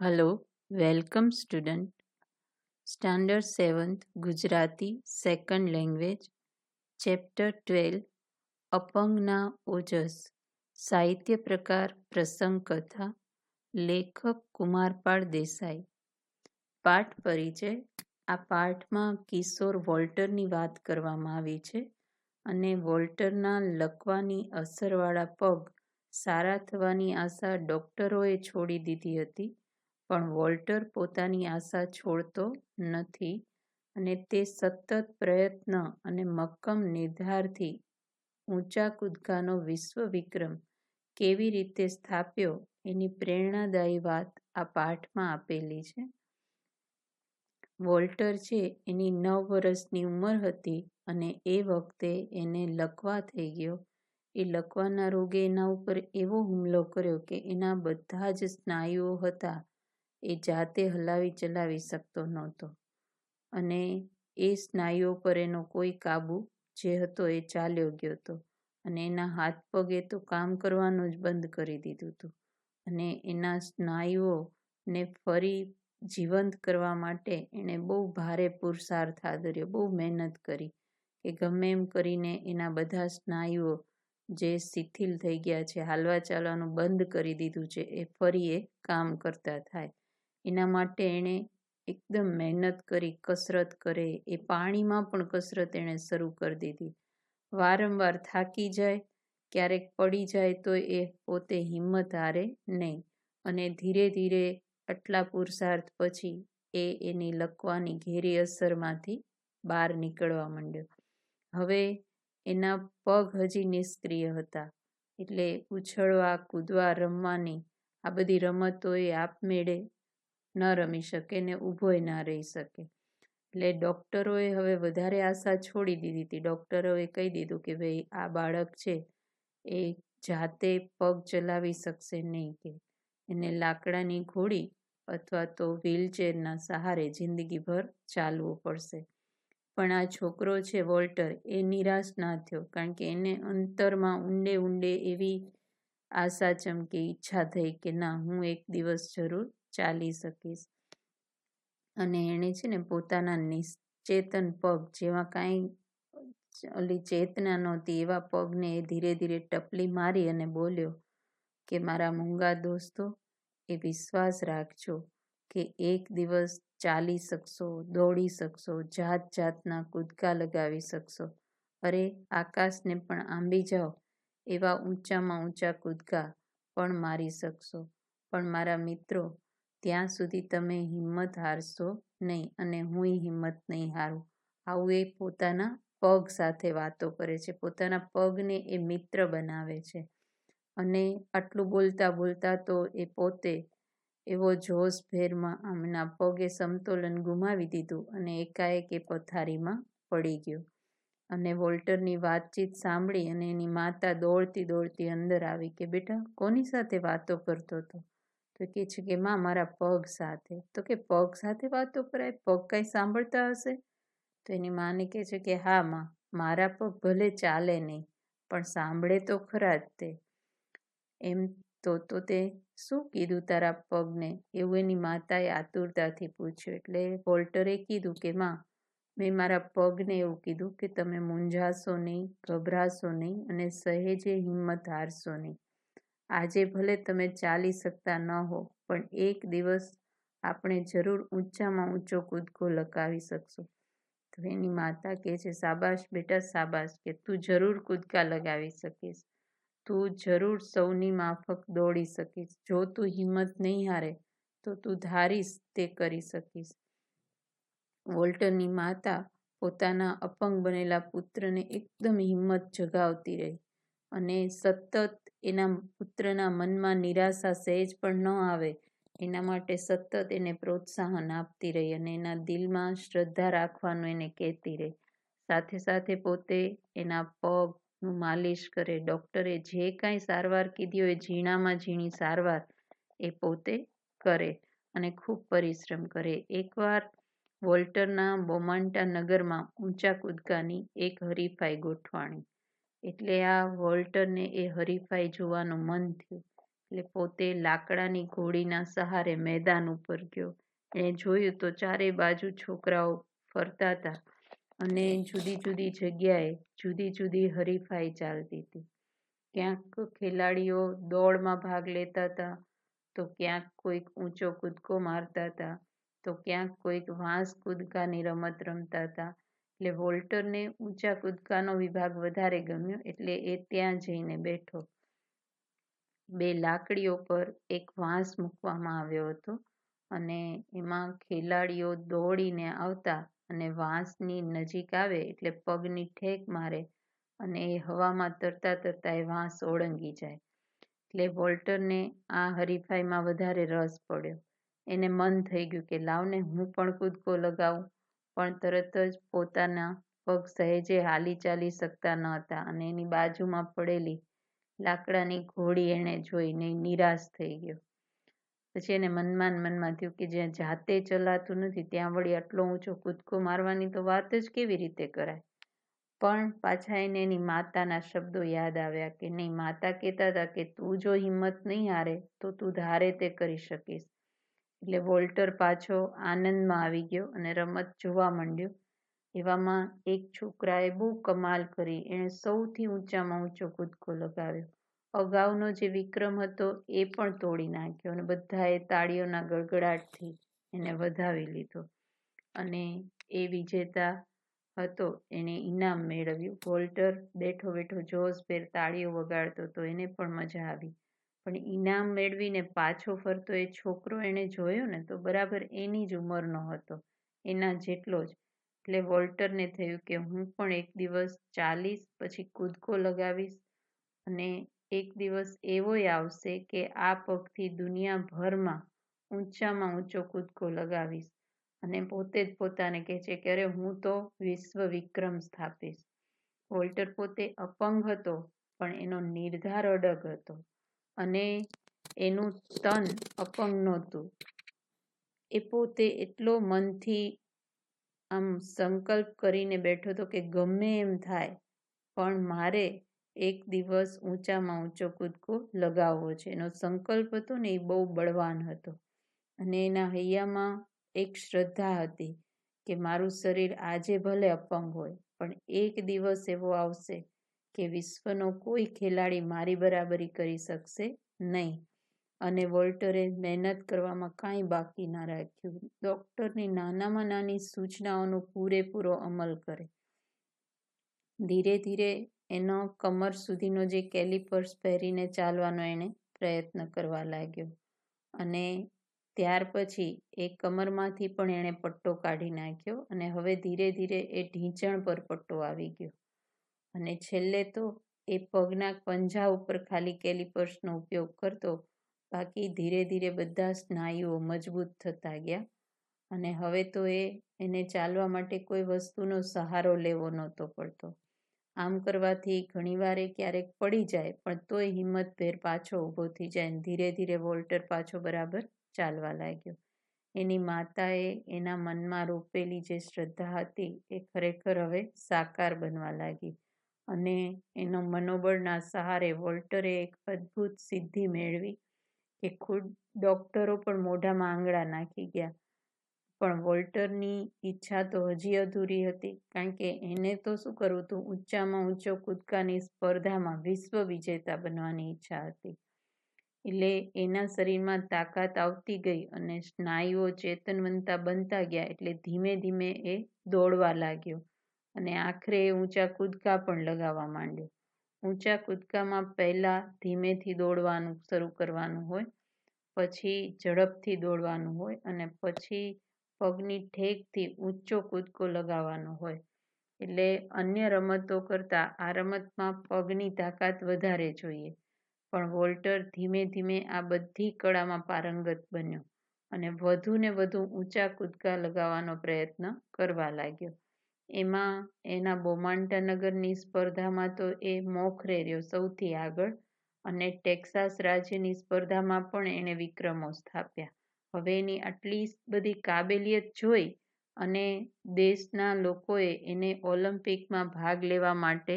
Hello, welcome student. Standard 7th Gujarati second language chapter 12 અપંગના ઓજસ સાહિત્ય પ્રકાર પ્રસંગ કથા લેખક કુમારપાળ દેસાઈ. પાઠ પરિચય. આ પાઠમાં કિશોર વોલ્ટરની વાત કરવામાં આવી છે અને વોલ્ટરના લકવાની અસરવાળા પગ સારા થવાની આશા ડોક્ટરોએ છોડી દીધી હતી, પણ વોલ્ટર પોતાની આશા છોડતો નથી અને તે સતત પ્રયત્ન અને મક્કમ નિર્ધારથી ઊંચા કૂદકાનો વિશ્વ વિક્રમ કેવી રીતે સ્થાપ્યો એની પ્રેરણાદાયી વાત આ પાઠમાં આપેલી છે. વોલ્ટર છે એની 9 વર્ષની ઉંમર હતી અને એ વખતે એને લકવા થઈ ગયો. એ લકવાના રોગે એના ઉપર એવો હુમલો કર્યો કે એના બધા જ સ્નાયુઓ હતા એ જાતે હલાવી ચલાવી શકતો નહોતો અને એ સ્નાયુઓ પર એનો કોઈ કાબુ જે હતો એ ચાલ્યો ગયો હતો અને એના હાથ પગે તો કામ કરવાનું જ બંધ કરી દીધું હતું અને એના સ્નાયુઓને ફરી જીવંત કરવા માટે એણે બહુ ભારે પુરુષાર્થ આદર્યો, બહુ મહેનત કરી કે ગમે એમ કરીને એના બધા સ્નાયુઓ જે શિથિલ થઈ ગયા છે, હાલવા ચાલવાનું બંધ કરી દીધું છે, એ ફરી એ કામ કરતા થાય. એના માટે એણે એકદમ મહેનત કરી, કસરત કરે, એ પાણીમાં પણ કસરત એણે શરૂ કરી દીધી. વારંવાર થાકી જાય, ક્યારેક પડી જાય તો એ પોતે હિંમત હારે નહીં અને ધીરે ધીરે આટલા પુરુષાર્થ પછી એ એની લકવાની ઘેરી અસરમાંથી બહાર નીકળવા માંડ્યો. હવે એના પગ હજી નિષ્ક્રિય હતા એટલે ઉછળવા, કૂદવા, રમવાની આ બધી રમતો એ આપમેળે ન રમી શકે ને ઊભોય ના રહી શકે. એટલે ડૉક્ટરોએ હવે વધારે આશા છોડી દીધી હતી. ડૉક્ટરોએ કહી દીધું કે ભાઈ આ બાળક છે એ જાતે પગ ચલાવી શકશે નહીં, કે એને લાકડાની ઘોડી અથવા તો વ્હીલચેરના સહારે જિંદગીભર ચાલવું પડશે. પણ આ છોકરો છે વોલ્ટર એ નિરાશ ના થયો, કારણ કે એને અંતરમાં ઊંડે ઊંડે એવી આશા ચમકી, ઈચ્છા થઈ કે ના, હું એક દિવસ જરૂર ચાલી શકીશ. અને એણે છે ને પોતાના નિશ્ચેતન પગ, જેમાં કાંઈ ઓલી ચેતના નહોતી, એવા પગને એ ધીરે ધીરે ટપલી મારી અને બોલ્યો કે મારા મૂંગા દોસ્તો, એ વિશ્વાસ રાખજો કે એક દિવસ ચાલી શકશો, દોડી શકશો, જાત જાતના કૂદકા લગાવી શકશો. અરે આકાશને પણ આંબી જાઓ એવા ઊંચામાં ઊંચા કૂદકા પણ મારી શકશો. પણ મારા મિત્રો, ત્યાં સુધી તમે હિંમત હારશો નહીં અને હુંય હિંમત નહીં હારું. આવું એ પોતાના પગ સાથે વાતો કરે છે, પોતાના પગને એ મિત્ર બનાવે છે. અને આટલું બોલતા બોલતા તો એ પોતે એવો જોશભેરમાં આમના પગે સમતોલન ગુમાવી દીધું અને એકાએક એ પથારીમાં પડી ગયો. અને વોલ્ટરની વાતચીત સાંભળી અને એની માતા દોડતી દોડતી અંદર આવી કે બેટા, કોની સાથે વાતો કરતો હતો? તો કહે છે કે માં, મારા પગ સાથે. તો કે પગ સાથે વાતો કરાય? પગ કાંઈ સાંભળતા હશે? તો એની માને કહે છે કે હા માં, મારા પગ ભલે ચાલે નહીં પણ સાંભળે તો ખરા જ તે. એમ તો તે શું કીધું તારા પગને? એવું એની માતાએ આતુરતાથી પૂછ્યું. એટલે વોલ્ટરે કીધું કે માં, મેં મારા પગને એવું કીધું કે તમે મૂંઝાશો નહીં, ગભરાશો નહીં અને સહેજે હિંમત હારશો નહીં. આજે ભલે તમે ચાલી શકતા ન હો, પણ એક દિવસ આપણે જરૂર ઊંચામાં ઊંચો કૂદકો લગાવી શકશું. તો એની માતા કહે છે, શાબાશ બેટા શાબાશ, કે તું જરૂર કૂદકા લગાવી શકીશ, તું જરૂર સૌની માફક દોડી શકીશ. જો તું હિંમત નહીં હારે તો તું ધારીશ તે કરી શકીશ. વોલ્ટરની માતા પોતાના અપંગ બનેલા પુત્રને એકદમ હિંમત જગાવતી રહી અને સતત એના પુત્રના મનમાં નિરાશા સહેજ પણ ન આવે એના માટે સતત એને પ્રોત્સાહન આપતી રહી અને એના દિલમાં શ્રદ્ધા રાખવાનું એને કહેતી રહી. સાથે સાથે પોતે એના પગનું માલિશ કરે, ડૉક્ટરે જે કાંઈ સારવાર કીધી હોય, ઝીણામાં ઝીણી સારવાર એ પોતે કરે અને ખૂબ પરિશ્રમ કરે. એકવાર વોલ્ટરના બોમાન્ટા નગરમાં ઊંચા કૂદકાની એક હરીફાઈ ગોઠવાણી. એટલે આ વોલ્ટરને એ હરીફાઈ જોવાનું મન થયું. એટલે પોતે લાકડાની ઘોડીના સહારે મેદાન ઉપર ગયો. એણે જોયું તો ચારે બાજુ છોકરાઓ ફરતા હતા અને જુદી જુદી જગ્યાએ જુદી જુદી હરીફાઈ ચાલતી હતી. ક્યાંક ખેલાડીઓ દોડમાં ભાગ લેતા હતા, તો ક્યાંક કોઈક ઊંચો કૂદકો મારતા હતા, તો ક્યાંક કોઈક વાંસ કૂદકાની રમત રમતા હતા. એટલે વોલ્ટરને ઊંચા કૂદકાનો વિભાગ વધારે ગમ્યો એટલે એ ત્યાં જઈને બેઠો. 2 લાકડીઓ પર એક વાંસ મૂકવામાં આવ્યો હતો અને એમાં ખેલાડીઓ દોડીને આવતા અને વાંસની નજીક આવે એટલે પગની ઠેક મારે અને એ હવામાં તરતા તરતા એ વાંસ ઓળંગી જાય. એટલે વોલ્ટરને આ હરીફાઈમાં વધારે રસ પડ્યો. એને મન થઈ ગયું કે લાવને હું પણ કૂદકો લગાવું, પણ તરત જ પોતાના પગ સહેજે હાલી ચાલી શકતા ન હતા અને એની બાજુમાં પડેલી લાકડાની ઘોડી એણે જોઈને નિરાશ થઈ ગયો. પછી એને મનમાં થયું કે જ્યાં જાતે ચલાતું નથી ત્યાં વળી આટલો ઊંચો કૂદકો મારવાની તો વાત જ કેવી રીતે કરાય. પણ પાછા એને એની માતાના શબ્દો યાદ આવ્યા કે નહીં, માતા કહેતા હતા કે તું જો હિંમત નહીં હારે તો તું ધારે તે કરી શકીશ. એટલે વોલ્ટર પાછો આનંદમાં આવી ગયો અને રમત જોવા માંડ્યો. એવામાં એક છોકરાએ બહુ કમાલ કરી. એણે સૌથી ઊંચામાં ઊંચો કૂદકો લગાવ્યો. અગાઉનો જે વિક્રમ હતો એ પણ તોડી નાખ્યો અને બધાએ તાળીઓના ગડગડાટથી એને વધાવી લીધો અને એ વિજેતા હતો એણે ઇનામ મેળવ્યું. વોલ્ટર બેઠો બેઠો જોશભેર તાળીઓ વગાડતો તો એને પણ મજા આવી. પણ ઇનામ મેળવીને પાછો ફરતો એ છોકરો એણે જોયો ને તો બરાબર એની જ ઉંમરનો હતો, એના જેટલો જ. એટલે વોલ્ટરને થયું કે હું પણ એક દિવસ ચાલીશ, પછી કૂદકો લગાવીશ અને એક દિવસ એવોય આવશે કે આ પગથી દુનિયાભરમાં ઊંચામાં ઊંચો કૂદકો લગાવીશ. અને પોતે જ પોતાને કહે છે કે અરે હું તો વિશ્વ વિક્રમ સ્થાપીશ. વોલ્ટર પોતે અપંગ હતો પણ એનો નિર્ધાર અડગ હતો અને એનું તન અપંગ નહોતું. એ પોતે એટલો મનથી આમ સંકલ્પ કરીને બેઠો હતો કે ગમે એમ થાય પણ મારે એક દિવસ ઊંચામાં ઊંચો કૂદકો લગાવવો છે. એનો સંકલ્પ હતો ને એ બહુ બળવાન હતો અને એના હૈયામાં એક શ્રદ્ધા હતી કે મારું શરીર આજે ભલે અપંગ હોય પણ એક દિવસ એવો આવશે કે વિશ્વનો કોઈ ખેલાડી મારી બરાબરી કરી શકશે નહીં. અને વોલ્ટરે મહેનત કરવામાં કાંઈ બાકી ના રાખ્યું. ડૉક્ટરની નાનામાં નાની સૂચનાઓનો પૂરેપૂરો અમલ કરે. ધીરે ધીરે એનો કમર સુધીનો જે કેલિપર્સ પહેરીને ચાલવાનો એણે પ્રયત્ન કરવા લાગ્યો અને ત્યાર પછી એ કમરમાંથી પણ એણે પટ્ટો કાઢી નાખ્યો અને હવે ધીરે ધીરે એ ઢીંચણ પર પટ્ટો આવી ગયો અને છેલ્લે તો એ પગના પંજા ઉપર ખાલી કેલિપર્સનો ઉપયોગ કરતો, બાકી ધીરે ધીરે બધા સ્નાયુઓ મજબૂત થતા ગયા અને હવે તો એને ચાલવા માટે કોઈ વસ્તુનો સહારો લેવો નહોતો પડતો. આમ કરવાથી ઘણીવાર એ ક્યારેક પડી જાય પણ તોય હિંમતભેર પાછો ઊભો થઈ જાય અને ધીરે ધીરે વોલ્ટર પાછો બરાબર ચાલવા લાગ્યો. એની માતાએ એના મનમાં રોપેલી જે શ્રદ્ધા હતી એ ખરેખર હવે સાકાર બનવા લાગી અને એનો મનોબળના સહારે વોલ્ટરે એક અદ્ભુત સિદ્ધિ મેળવી કે ખુદ ડૉક્ટરો પણ મોઢામાં આંગળા નાખી ગયા. પણ વોલ્ટરની ઈચ્છા તો હજી અધૂરી હતી, કારણ કે એને તો શું કરવું હતું, ઊંચામાં ઊંચો કૂદકાની સ્પર્ધામાં વિશ્વ વિજેતા બનવાની ઈચ્છા હતી. એટલે એના શરીરમાં તાકાત આવતી ગઈ અને સ્નાયુઓ ચેતનવંતા બનતા ગયા એટલે ધીમે ધીમે એ દોડવા લાગ્યો અને આખરે એ ઊંચા કૂદકા પણ લગાવવા માંડ્યો. ઊંચા કૂદકામાં પહેલાં ધીમેથી દોડવાનું શરૂ કરવાનું હોય, પછી ઝડપથી દોડવાનું હોય અને પછી પગની ઠેકથી ઊંચો કૂદકો લગાવવાનો હોય. એટલે અન્ય રમતો કરતાં આ રમતમાં પગની તાકાત વધારે જોઈએ. પણ વોલ્ટર ધીમે ધીમે આ બધી કળામાં પારંગત બન્યો અને વધુ ને વધુ ઊંચા કૂદકા લગાવવાનો પ્રયત્ન કરવા લાગ્યો. એમાં એના બોમાન્ટા નગરની સ્પર્ધામાં તો એ મોખરે રહ્યો સૌથી આગળ અને ટેક્સાસ રાજ્યની સ્પર્ધામાં પણ એણે વિક્રમો સ્થાપ્યા. હવે એની આટલી બધી કાબેલિયત જોઈ અને દેશના લોકોએ એને ઓલિમ્પિકમાં ભાગ લેવા માટે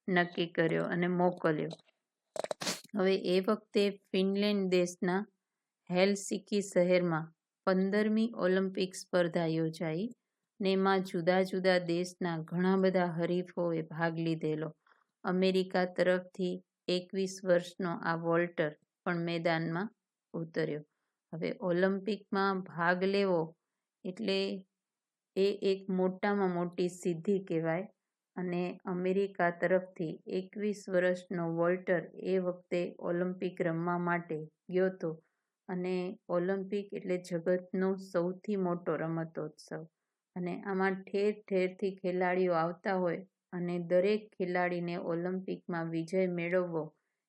નક્કી કર્યો અને મોકલ્યો. હવે એ વખતે ફિનલેન્ડ દેશના હેલસિંકી શહેરમાં 15મી ઓલિમ્પિક સ્પર્ધા યોજાઈ ને એમાં જુદા જુદા દેશના ઘણા બધા હરીફોએ ભાગ લીધેલો. અમેરિકા તરફથી 21 વર્ષનો આ વોલ્ટર પણ મેદાનમાં ઉતર્યો. હવે ઓલિમ્પિકમાં ભાગ લેવો એટલે એ એક મોટામાં મોટી સિદ્ધિ કહેવાય અને અમેરિકા તરફથી 21 વર્ષનો વોલ્ટર એ વખતે ઓલિમ્પિક રમવા માટે ગયો હતો અને ઓલિમ્પિક એટલે જગતનો સૌથી મોટો રમતોત્સવ અને આમાં ઠેર ઠેરથી ખેલાડીઓ આવતા હોય અને દરેક ખેલાડીને ઓલિમ્પિકમાં વિજય મેળવવો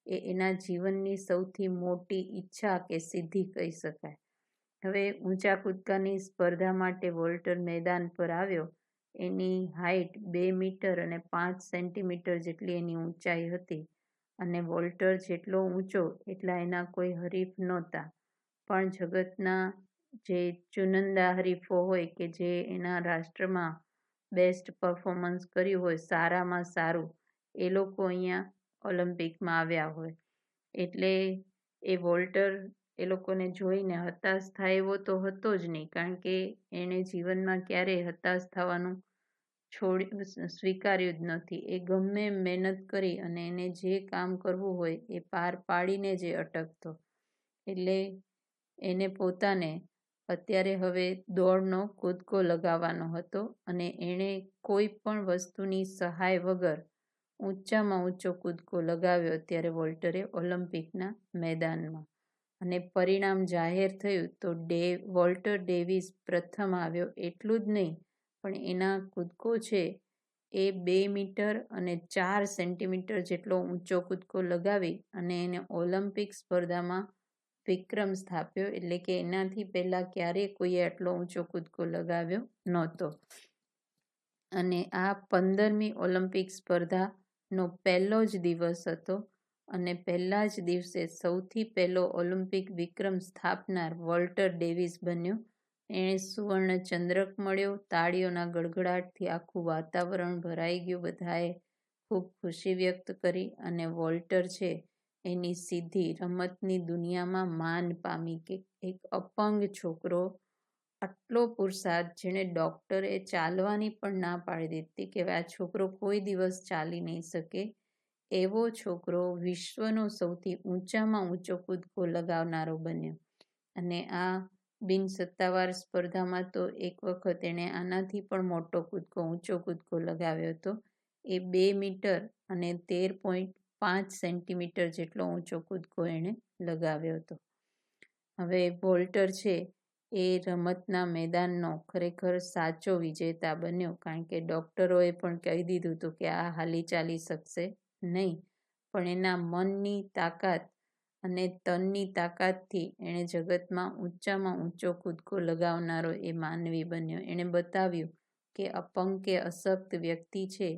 એ એના જીવનની સૌથી મોટી ઈચ્છા કે સિદ્ધિ કહી શકાય. હવે ઊંચા કૂદકાની સ્પર્ધા માટે વોલ્ટર મેદાન પર આવ્યો. એની હાઇટ 2 મીટર અને 5 સેન્ટીમીટર જેટલી એની ઊંચાઈ હતી અને વોલ્ટર જેટલો ઊંચો એટલા એના કોઈ હરીફ નહોતા. પણ જગતના જે ચુનંદા હરીફો હોય કે જે એના રાષ્ટ્રમાં બેસ્ટ પરફોર્મન્સ કર્યું હોય, સારામાં સારું, એ લોકો અહીંયા ઓલિમ્પિકમાં આવ્યા હોય. એટલે એ વોલ્ટર એ લોકોને જોઈને હતાશ થાય એવો તો હતો જ નહીં, કારણ કે એણે જીવનમાં ક્યારેય હતાશ થવાનું સ્વીકાર્યું જ નથી. એ ગમે એમ મહેનત કરી અને એને જે કામ કરવું હોય એ પાર પાડીને જે અટકતો. એટલે એને પોતાને અત્યારે હવે દોડનો કૂદકો લગાવવાનો હતો અને એણે કોઈ પણ વસ્તુની સહાય વગર ઊંચામાં ઊંચો કૂદકો લગાવ્યો અત્યારે વોલ્ટરે ઓલિમ્પિકના મેદાનમાં. અને પરિણામ જાહેર થયું તો વોલ્ટર ડેવિસ પ્રથમ આવ્યો. એટલું જ નહીં પણ એના કૂદકો છે એ 2 મીટર અને 4 સેન્ટીમીટર જેટલો ઊંચો કૂદકો લગાવી અને એને ઓલિમ્પિક સ્પર્ધામાં વિક્રમ સ્થાપ્યો. એટલે કે એનાથી પહેલા ક્યારેય કોઈએ આટલો ઊંચો કૂદકો લગાવ્યો નહોતો. અને આ 15મી ઓલિમ્પિક સ્પર્ધાનો પહેલો જ દિવસ હતો અને પહેલા જ દિવસે સૌથી પહેલો ઓલિમ્પિક વિક્રમ સ્થાપનાર વોલ્ટર ડેવિસ બન્યો. એણે સુવર્ણ ચંદ્રક મળ્યો. તાળીઓના ગડગડાટથી આખું વાતાવરણ ભરાઈ ગયું. બધાએ ખૂબ ખુશી વ્યક્ત કરી અને વોલ્ટર છે એની સિદ્ધિ રમતની દુનિયામાં માન પામી કે એક અપંગ છોકરો આટલો પુરુષાર્થ, જેણે ડૉક્ટરે ચાલવાની પણ ના પાડી દીધી કે આ છોકરો કોઈ દિવસ ચાલી નહીં શકે, એવો છોકરો વિશ્વનો સૌથી ઊંચામાં ઊંચો કૂદકો લગાવનારો બન્યો. અને આ બિનસત્તાવાર સ્પર્ધામાં તો એક વખત એણે આનાથી પણ મોટો કૂદકો, ઊંચો કૂદકો લગાવ્યો હતો. એ 2 મીટર અને 13.5 સેન્ટીમીટર જેટલો ઊંચો કૂદકો એણે લગાવ્યો હતો. હવે વોલ્ટર છે એ રમતના મેદાનનો ખરેખર સાચો વિજેતા બન્યો, કારણ કે ડૉક્ટરોએ પણ કહી દીધું હતું કે આ હાલી ચાલી શકશે નહીં. પણ એના મનની તાકાત અને તનની તાકાતથી એણે જગતમાં ઊંચામાં ઊંચો કૂદકો લગાવનારો એ માનવી બન્યો. એણે બતાવ્યું કે અપંગ કે અશક્ત વ્યક્તિ છે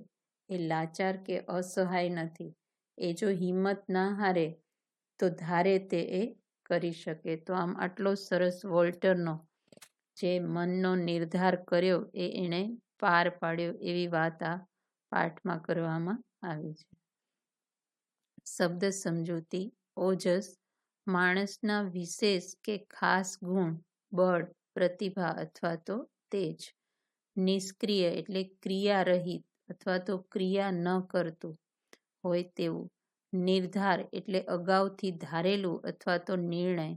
એ લાચાર કે અસહાય નથી. એ જો હિંમત ના હારે તો ધારે તે એ કરી શકે. તો આમ આટલો સરસ વોલ્ટરનો જે મનનો નિર્ધાર કર્યો એ એણે પાર પાડ્યો, એવી વાત આ પાઠમાં કરવામાં આવી છે. શબ્દ સમજૂતી. ઓજસ માણસના વિશેષ કે ખાસ ગુણ, બળ, પ્રતિભા અથવા તો તેજ. નિષ્ક્રિય એટલે ક્રિયારહિત અથવા તો ક્રિયા ન કરતું હોય તેવું. નિર્ધાર એટલે અગાઉથી ધારેલું અથવા તો નિર્ણય.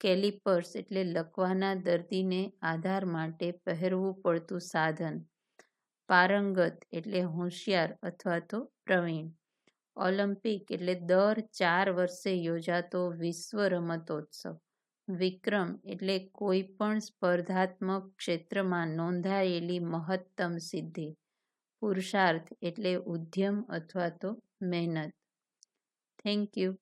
કેલિપર્સ એટલે લકવાના દર્દીને આધાર માટે પહેરવું પડતું સાધન. પારંગત એટલે હોશિયાર અથવા તો પ્રવીણ. ઓલિમ્પિક એટલે દર 4 વર્ષે યોજાતો વિશ્વ રમતોત્સવ. વિક્રમ એટલે કોઈ પણ સ્પર્ધાત્મક ક્ષેત્રમાં નોંધાયેલી મહત્તમ સિદ્ધિ. પુરુષાર્થ એટલે ઉદ્યમ અથવા તો મહેનત. Thank you.